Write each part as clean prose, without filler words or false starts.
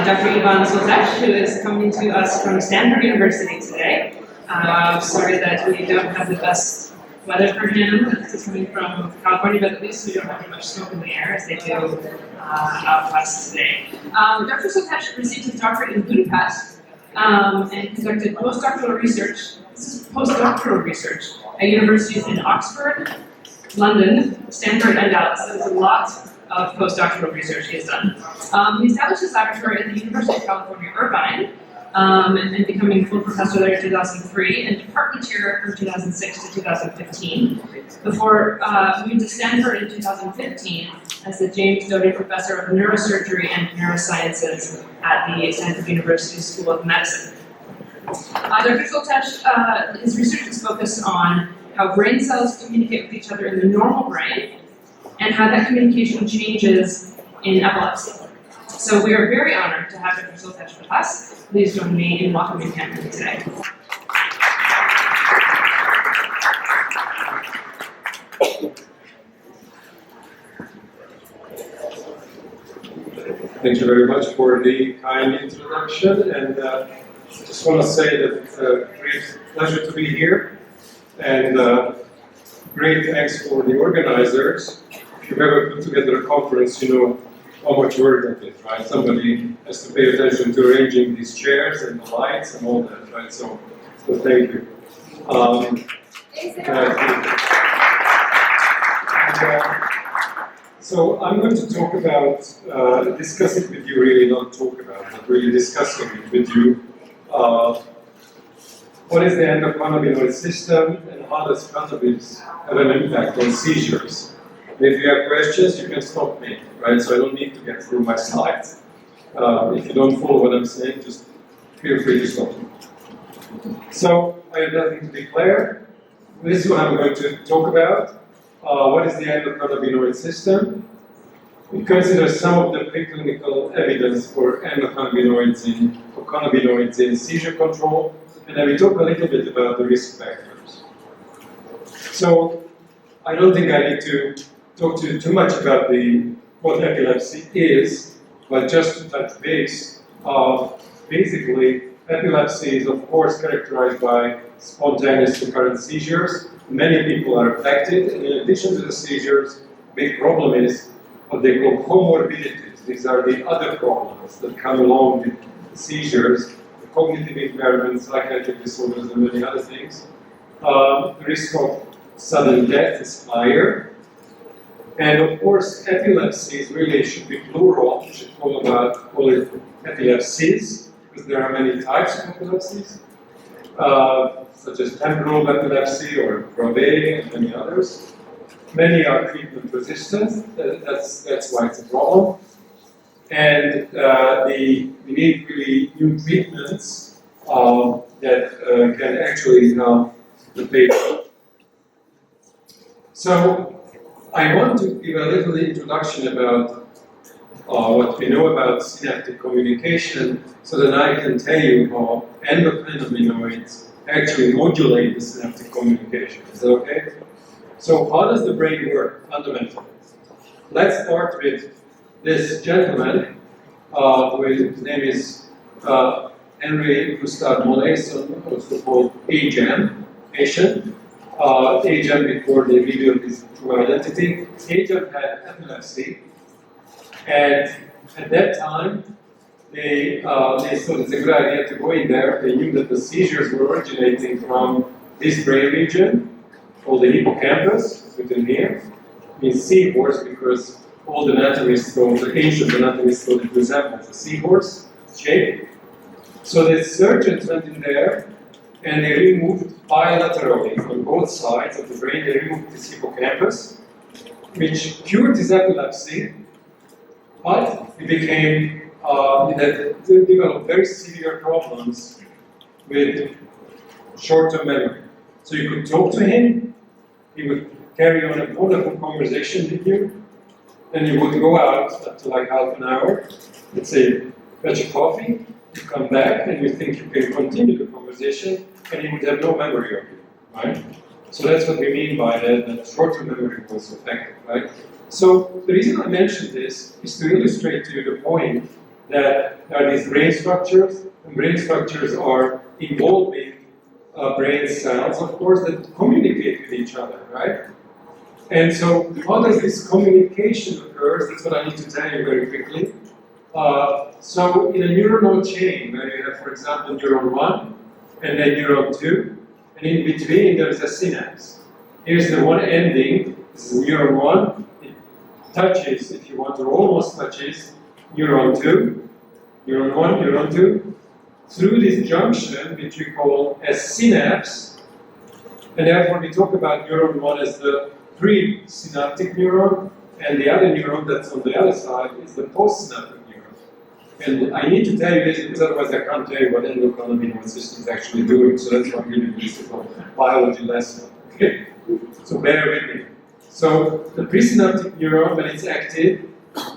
Dr. Ivan Soltesz, who is coming to us from Stanford University today. Sorry that we don't have the best weather for him. He's coming from California, but at least we don't have much smoke in the air as they do out west today. Dr. Soltesz received his doctorate in Budapest and conducted postdoctoral research. This is postdoctoral research at universities in Oxford, London, Stanford, and Dallas. There's a lot of postdoctoral research he has done. He established his laboratory at the University of California, Irvine, and becoming full professor there in 2003, and department chair from 2006 to 2015, before moving to Stanford in 2015 as the James Doty Professor of Neurosurgery and Neurosciences at the Stanford University School of Medicine. Dr. Soltesz, his research is focused on how brain cells communicate with each other in the normal brain, and how that communication changes in epilepsy. So we are very honored to have Dr. Soltesz with us. Please join me in welcoming him today. Thank you very much for the kind introduction, and just want to say that it's a great pleasure to be here, and great thanks for the organizers. If you've ever put together a conference, you know how much work that is, right? Somebody has to pay attention to arranging these chairs and the lights and all that, right? So thank you. So I'm going to talk about, discuss it with you, really not talk about, but really discussing it with you. What is the endocannabinoid system, and how does cannabis have an impact on seizures? And if you have questions, you can stop me, right? So I don't need to get through my slides. If you don't follow what I'm saying, just feel free to stop me. So I have nothing to declare. This is what I'm going to talk about. What is the endocannabinoid system? We consider some of the preclinical evidence for endocannabinoids in seizure control, and then we talk a little bit about the risk factors. So I don't think I need to talk to you too much about what epilepsy is, but just to touch base. Basically, epilepsy is of course characterized by spontaneous recurrent seizures. Many people are affected, and in addition to the seizures, big problem is what they call comorbidities. These are the other problems that come along with seizures, cognitive impairments, psychiatric disorders, and many other things. The risk of sudden death is higher. And of course, epilepsies really should be plural. We should call it epilepsies, because there are many types of epilepsies, such as temporal epilepsy or Dravet and many others. Many are treatment resistant. That's why it's a problem. And we need really new treatments that can actually help the patient. So I want to give a little introduction about what we know about synaptic communication, so that I can tell you how endocannabinoids actually modulate the synaptic communication. Is that okay? So how does the brain work fundamentally? Let's start with this gentleman, his name is Henry Gustav Mollison, also called AGEM patient. AGEM before they revealed his true identity. AGEM had epilepsy, and at that time they thought it's a good idea to go in there. They knew that the seizures were originating from this brain region called the hippocampus, within here. It means seahorse because all the anatomists thought, the ancient anatomists thought it resembles a seahorse shape. So the surgeons went in there and they removed bilaterally on both sides of the brain, they removed this hippocampus, which cured his epilepsy, but it became, it developed very severe problems with short-term memory. So you could talk to him, he would carry on a wonderful conversation with you, then you would go out up to like half an hour, let's say, fetch a coffee, you come back and you think you can continue the conversation, and he would have no memory of you, right? So that's what we mean by that short-term memory was affected, right? So the reason I mentioned this is to illustrate to you the point that there are these brain structures, and brain structures are involving brain cells, of course, that communicate with each other, right? And so, how does this communication occur? That's what I need to tell you very quickly. So, in a neuronal chain, where you have, for example, neuron 1 and then neuron 2, and in between there is a synapse. Here's the one ending, this is neuron 1, it touches, if you want, or almost touches neuron 2, neuron 1, neuron 2, through this junction, which we call a synapse, and therefore we talk about neuron 1 as the presynaptic neuron, and the other neuron that's on the other side is the postsynaptic neuron. And I need to tell you this because otherwise I can't tell you what endocannabinoid system is actually doing, so that's why I'm giving this biology lesson. Okay? So bear with me. So the presynaptic neuron, when it's active,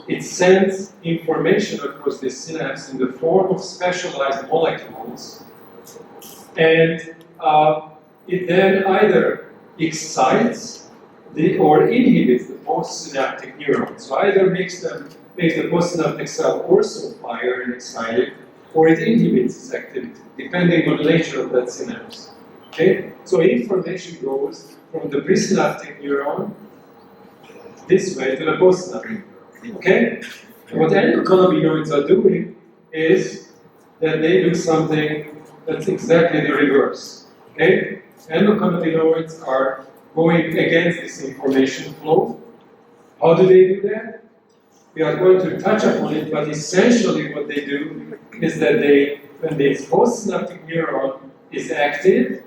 it sends information across this synapse in the form of specialized molecules, and it then either excites or inhibits the postsynaptic neuron. So either makes the postsynaptic cell also fire and excited, or it inhibits its activity, depending on the nature of that synapse. Okay? So information goes from the presynaptic neuron this way to the postsynaptic. Okay? And what endocannabinoids are doing is that they do something that's exactly the reverse. Okay? Endocannabinoids are going against this information flow. How do they do that? We are going to touch upon it, but essentially what they do is that when this postsynaptic neuron is active,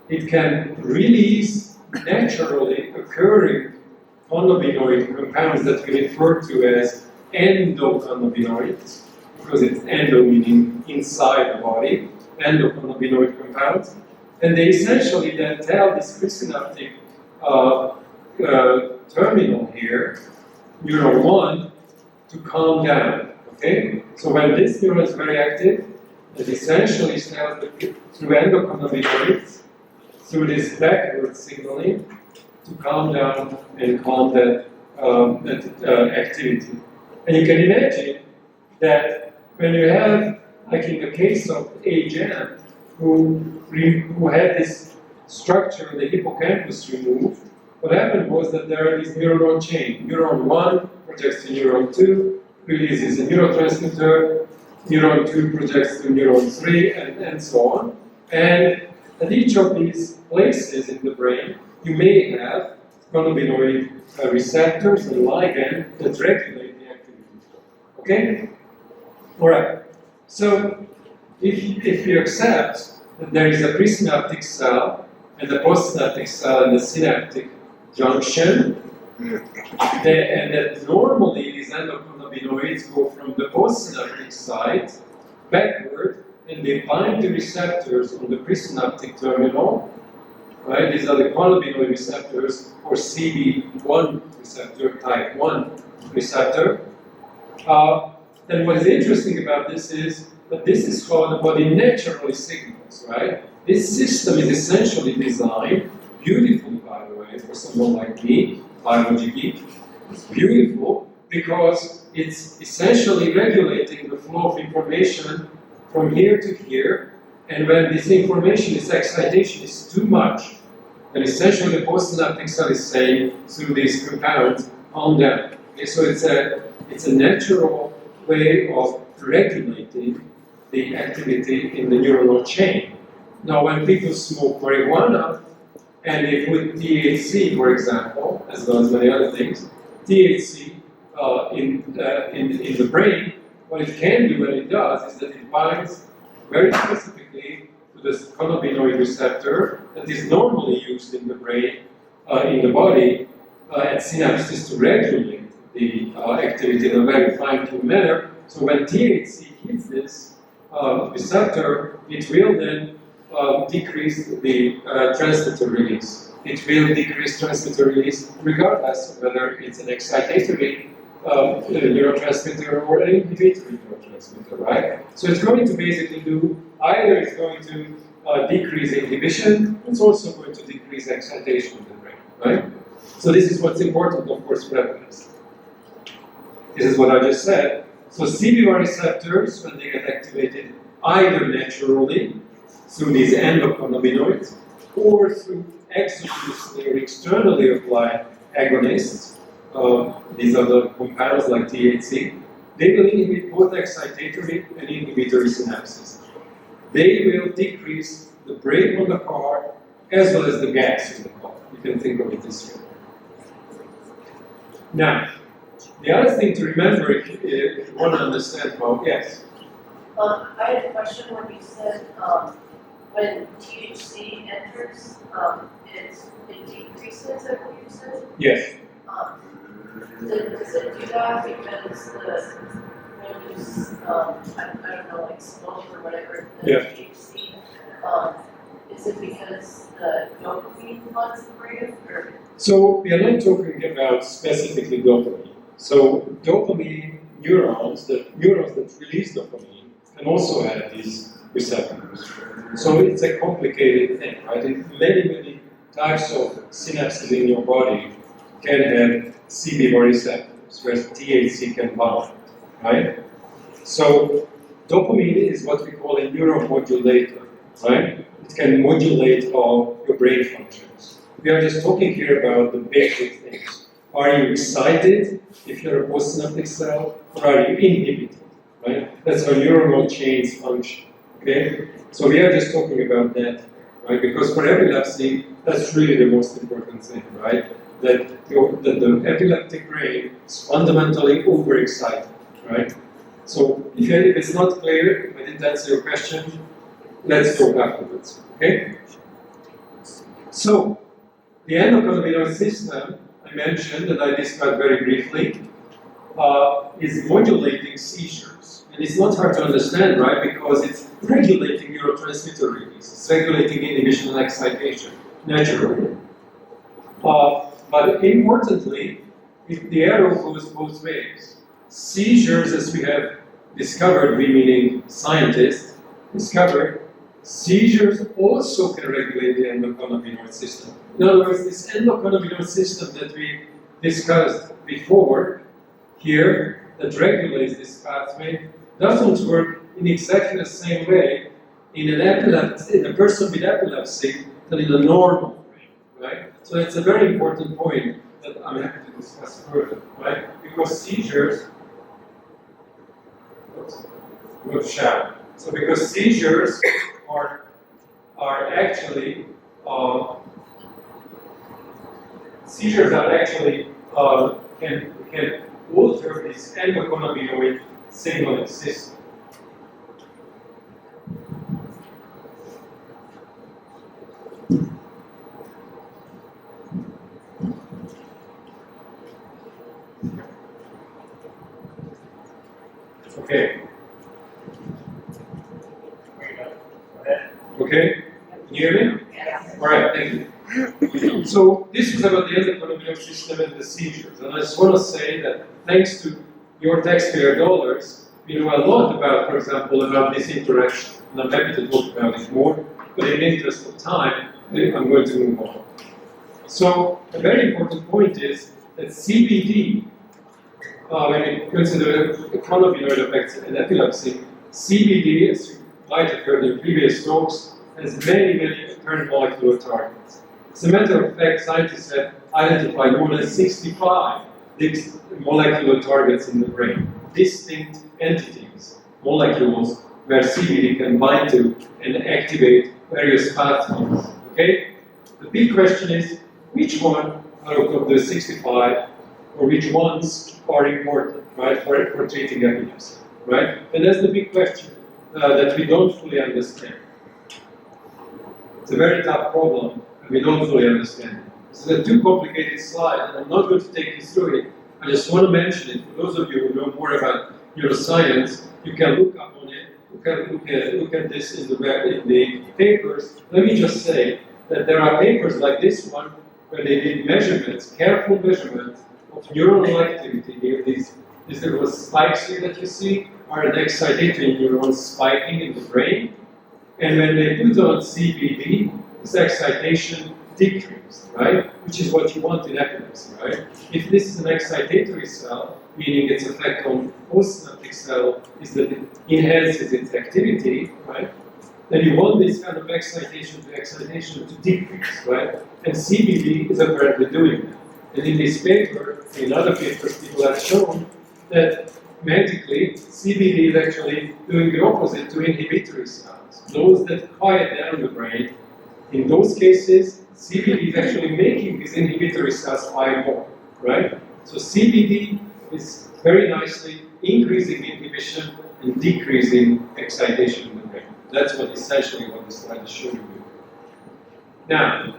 it can release naturally occurring cannabinoid compounds that we refer to as endocannabinoids, because it's endo meaning inside the body, endocannabinoid compounds, and they essentially then tell this presynaptic terminal here, neuron 1, to calm down. Okay? So when this neuron is very active, it essentially tells through endocannabinoids, through this backward signaling, to calm down and calm that activity. And you can imagine that when you have, like in the case of A-Jam, who had this structure in the hippocampus removed, what happened was that there are these neuronal chain. Neuron 1 projects to neuron 2, releases a neurotransmitter, neuron 2 projects to neuron 3, and so on. And at each of these places in the brain, you may have cannabinoid receptors and ligand that regulate the activity. Okay? Alright. So, if you accept that there is a presynaptic cell and a postsynaptic cell and a synaptic junction, and that normally these endocannabinoids go from the postsynaptic side backward and they bind the receptors on the presynaptic terminal, right? These are the cannabinoid receptors, or CB1 receptor, type 1 receptor. Then what is interesting about this is that this is how the body naturally signals, right? This system is essentially designed, beautifully by the way, for someone like me, biology geek. It's beautiful because it's essentially regulating the flow of information from here to here, and when this information, this excitation is too much, then essentially the postsynaptic cell is saying through these compounds, calm down. Okay, so it's a natural way of regulating the activity in the neuronal chain. Now, when people smoke marijuana and they put THC, for example, as well as many other things, THC in the brain, what it can do and it does is that it binds very specifically to this cannabinoid receptor that is normally used in the brain, in the body, at synapses to regulate the activity in a very fine-tuned manner. So when THC hits this receptor, it will then decrease the transmitter release. It will decrease transmitter release regardless of whether it's an excitatory neurotransmitter or an inhibitory neurotransmitter, right? So it's going to basically do, either it's going to decrease inhibition, it's also going to decrease excitation in the brain, right? So this is what's important, of course, for epilepsy. This is what I just said. So CB1 receptors, when they get activated either naturally through these endocannabinoids or through exogenously or externally applied agonists, these are the compounds like THC, they will inhibit both excitatory and inhibitory synapses. They will decrease the brake on the car as well as the gas in the car. You can think of it this way. Now, the other thing to remember if you want to understand how, yes? I had a question when you said when THC enters, it decreases, I believe you said? Yes. Does it do that because when you, I don't know, like smoke or whatever, the Yeah. THC, is it because the dopamine floods the brain, or? So we are not talking about specifically dopamine. So dopamine neurons that release dopamine can also have these receptors. So it's a complicated thing, right? And many types of synapses in your body can have CB1 receptors, whereas THC can bind, right? So dopamine is what we call a neuromodulator, right? It can modulate how your brain functions. We are just talking here about the basic things. Are you excited if you're a postsynaptic cell, or are you inhibited, right? That's how neuronal chains function, okay? So we are just talking about that, right? Because for epilepsy, that's really the most important thing, right? That the epileptic brain is fundamentally overexcited, right? So if it's not clear, if I didn't answer your question, let's talk afterwards, okay? So, the endocannabinoid system I mentioned, that I described very briefly, is modulating seizures. And it's not hard to understand, right? Because it's regulating neurotransmitter release. It's regulating inhibition and excitation, naturally. But importantly, the arrow goes both ways. Seizures, as we have discovered, we meaning scientists, discovered, seizures also can regulate the endocannabinoid system. In other words, this endocannabinoid system that we discussed before, here, that regulates this pathway, doesn't work in exactly the same way in a person with epilepsy than in a normal brain, right? So that's a very important point that I'm happy to discuss further, right? Because seizures, So because seizures are actually can alter this endocannabinoid signaling system. Okay. Okay? Can you hear me? Yes. All right, thank you. So this was about the endocannabinoid system and the seizures. And I just want to say that thanks to your taxpayer dollars, we know a lot about, for example, about this interaction. And I'm happy to talk about it more, but in the interest of time, I'm going to move on. So a very important point is that CBD, when you consider the cannabinoid effects in epilepsy, CBD, as you might have heard in previous talks, has many apparent molecular targets. As a matter of fact, scientists have identified more than 65 molecular targets in the brain, distinct entities, molecules where CBD can bind to and activate various pathways. Okay? The big question is, which one out of the 65, or which ones are important, right, for treating epilepsy, right? And that's the big question that we don't fully understand. It's a very tough problem, and we don't fully understand it. This is a too complicated slide, and I'm not going to take you through it. I just want to mention it. For those of you who know more about neuroscience, you can look up on it. You can look at this in the papers. Let me just say that there are papers like this one where they did measurements, careful measurements of neuronal activity near these little spikes here that you see are an excitatory neuron spiking in the brain. And when they put on CBD, this excitation decreased, right? Which is what you want in epilepsy, right? If this is an excitatory cell, meaning its effect on postsynaptic cell is that it enhances its activity, right? Then you want this kind of excitation to decrease, right? And CBD is apparently doing that. And in this paper, in other papers, people have shown that magically CBD is actually doing the opposite to inhibitory cells. Those that quiet down the brain, in those cases, CBD is actually making these inhibitory cells fire more, right? So CBD is very nicely increasing inhibition and decreasing excitation in the brain. That's what essentially what this slide is showing you. Now,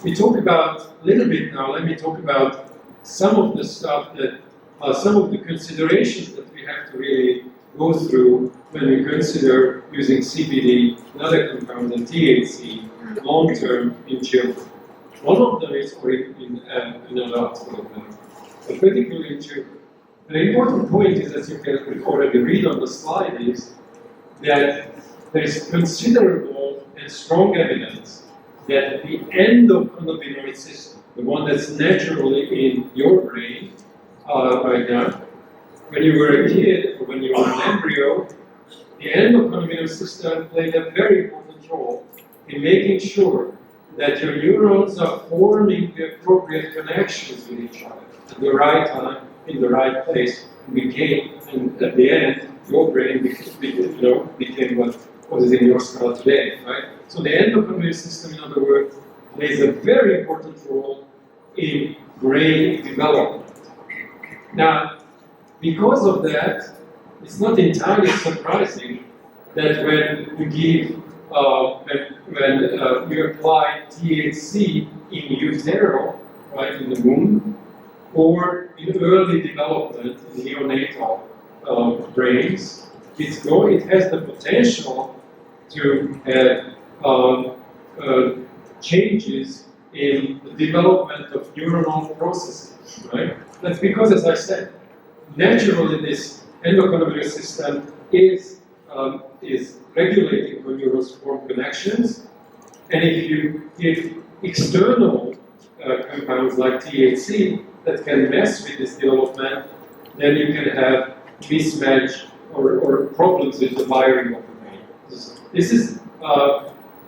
we talk about a little bit now. Let me talk about some of the stuff that, some of the considerations that we have to really go through when we consider using CBD and other compounds and THC long term in children. One of them is, or in adults, but particularly in children. An important point is, as you can already read on the slide, is that there is considerable and strong evidence that the endocannabinoid system, the one that's naturally in your brain right now, when you were a kid or when you were an embryo, the endocannabinoid system played a very important role in making sure that your neurons are forming the appropriate connections with each other at the right time, in the right place, and at the end, your brain became what is in your skull today, right? So the endocannabinoid system, in other words, plays a very important role in brain development. Now, because of that, it's not entirely surprising that when you give, when you apply THC in utero, right, in the womb, or in early development in neonatal brains, it has the potential to have changes in the development of neuronal processes, right? That's because, as I said, naturally this endocannabinoid system is regulating when neurons form connections, and if you give external compounds like THC that can mess with this development, then you can have mismatch or problems with the wiring of the brain. This is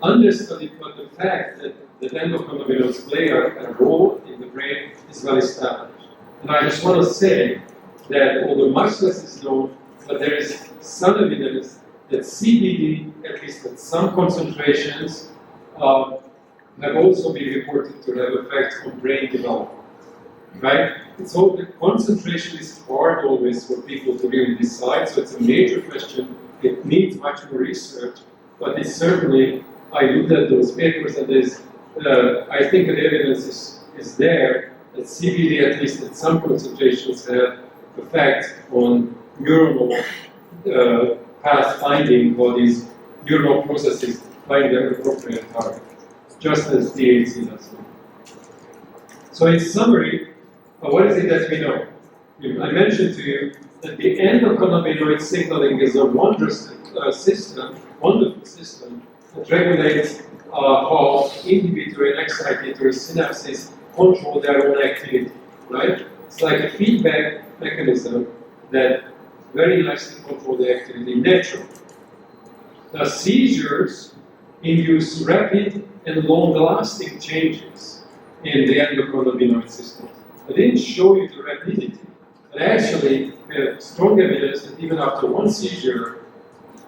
understudied, but the fact that endocannabinoids play a role in the brain is well established. And I just want to say that although much less is known, but there is some evidence that CBD, at least at some concentrations, have also been reported to have effects on brain development. Right? So the concentration is hard always for people to really decide, so it's a major question. It needs much more research, but it's certainly, I looked at those papers and there's, I think the evidence is there that CBD, at least at some concentrations, have effect on neuronal path finding, or these neuronal processes find their appropriate target, just as THC does. So in summary, what is it that we know? I mentioned to you that the endocannabinoid signaling is a wonderful system that regulates how inhibitory and excitatory synapses control their own activity, right? It's like a feedback mechanism that very nicely control the activity naturally. Now, seizures induce rapid and long-lasting changes in the endocannabinoid system. I didn't show you the rapidity, but actually have strong evidence that even after one seizure,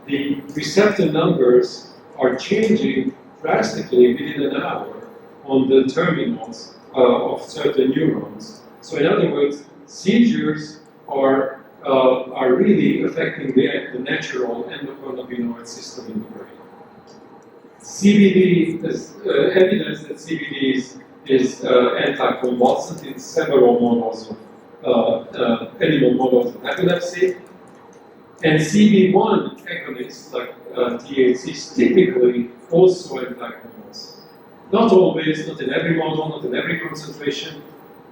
the receptor numbers are changing drastically within an hour on the terminals of certain neurons. So in other words, seizures are really affecting the natural endocannabinoid system in the brain. CBD, there's evidence that CBD is anticonvulsant in several models of animal models of epilepsy. And CB1 agonists like THC is typically also anticonvulsant. Not always, not in every model, not in every concentration,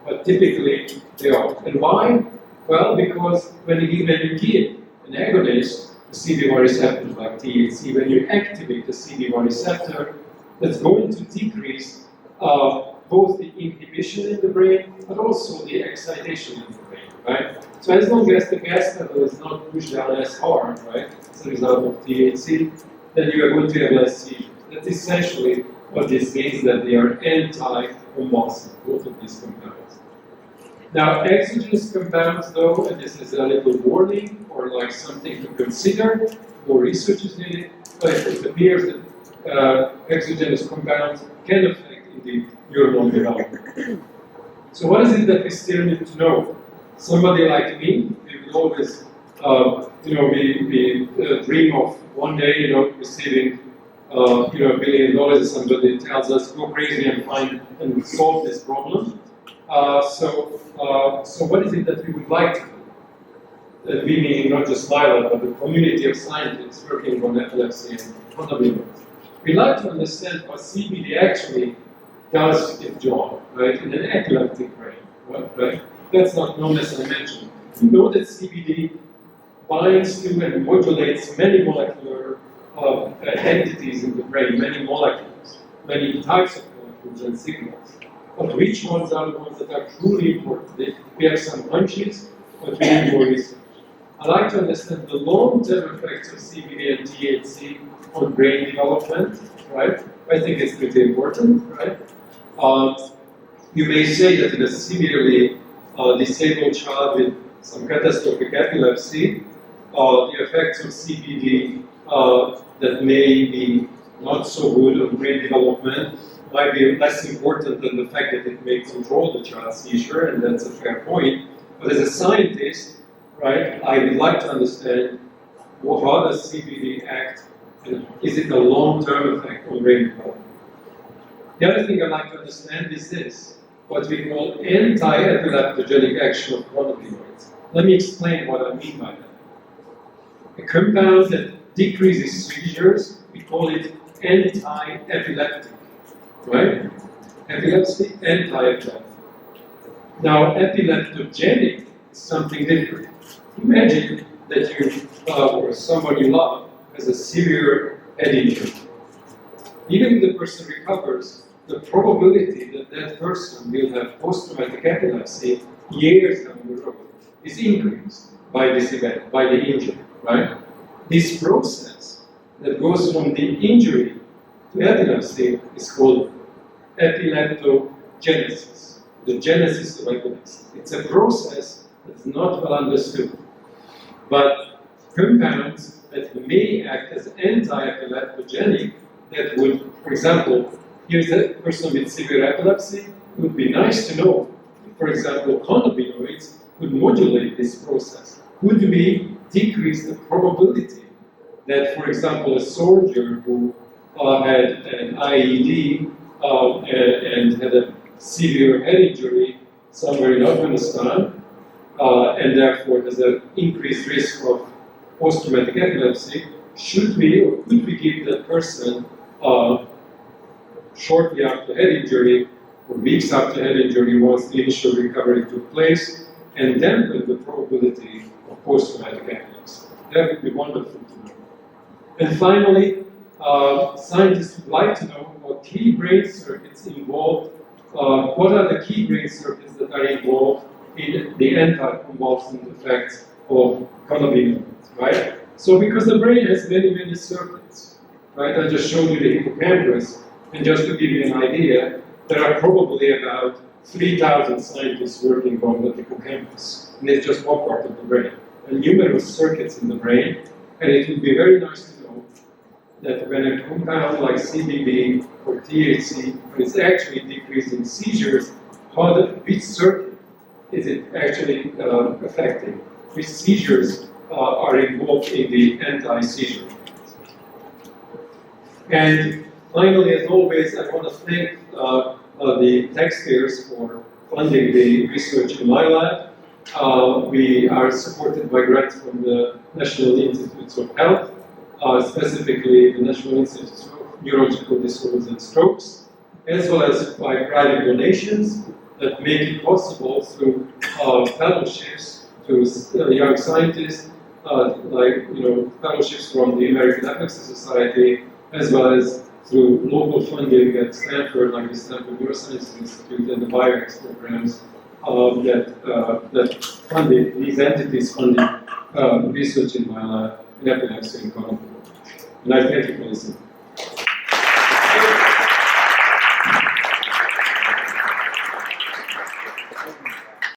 but typically they are. And why? Well, because when you give an agonist, the CB1 receptor like THC, when you activate the CB1 receptor, that's going to decrease both the inhibition in the brain, but also the excitation in the brain, right? So as long as the gas level is not pushed down as hard, right, as a result of THC, then you are going to have less seizures. That's essentially what this means, that they are anti-convulsive, both of these compounds. Now, exogenous compounds, though, and this is a little warning or like something to consider, more research is needed, but it appears that exogenous compounds can affect indeed neuronal development. So what is it that we still need to know? Somebody like me, we would always, we dream of one day, receiving, $1 billion, and somebody tells us, go crazy and find and solve this problem. So what is it that we would like to do? We mean not just Lila, but the community of scientists working on epilepsy and cannabinoids. We'd like to understand what CBD actually does its job, right, in an epileptic brain, right? That's not known, as I mentioned. We know that CBD binds to and modulates many molecular entities in the brain, many molecules, many types of molecules and signals. But which ones are the ones that are truly important? We have some hunches, but we need more research. I'd like to understand the long-term effects of CBD and THC on brain development, right? I think it's pretty important, right? You may say that in a severely disabled child with some catastrophic epilepsy, the effects of CBD that may be not so good on brain development might be less important than the fact that it may control the child's seizure, and that's a fair point. But as a scientist, right, I would like to understand how does CBD act, and is it a long-term effect on brain development? The other thing I'd like to understand is this, what we call anti-epileptogenic action of cannabinoids. Let me explain what I mean by that. A compound that decreases seizures, we call it anti-epileptic, right? Epilepsy, anti-epileptic. Now, epileptogenic is something different. Imagine that you, or someone you love, has a severe head injury. Even if the person recovers, the probability that that person will have post-traumatic epilepsy years down the road is increased by this event, by the injury, right? This process that goes from the injury to epilepsy is called epileptogenesis, the genesis of epilepsy. It's a process that's not well understood. But compounds that may act as anti-epileptogenic, that would, for example, here's a person with severe epilepsy, it would be nice to know, for example, cannabinoids could modulate this process. Could we decrease the probability that, for example, a soldier who had an IED and had a severe head injury somewhere in Afghanistan, and therefore has an increased risk of post-traumatic epilepsy, should we or could we give that person shortly after head injury or weeks after head injury once the initial recovery took place and dampen the probability of post-traumatic epilepsy? That would be wonderful to know. And finally, scientists would like to know what key brain circuits involved, what are the key brain circuits that are involved in the anti-convulsant effects of cannabinoids, right? So because the brain has many, many circuits, right? I just showed you the hippocampus, and just to give you an idea, there are probably about 3,000 scientists working on the hippocampus, and it's just one part of the brain, and numerous circuits in the brain, and it would be very nice to know that when a compound like CBD or THC is actually decreasing seizures, which circuit is it actually affecting? Which seizures are involved in the anti-seizure? And finally, as always, I want to thank the taxpayers for funding the research in my lab. We are supported by grants from the National Institutes of Health, specifically the National Institute of Neurological Disorders and Strokes, as well as by private donations that make it possible through fellowships to young scientists, like fellowships from the American Epilepsy Society, as well as through local funding at Stanford, like the Stanford Neurosciences Institute and the BioX programs that funded, these entities funded research in my lab in epilepsy and cognitive. And I thank you for listening.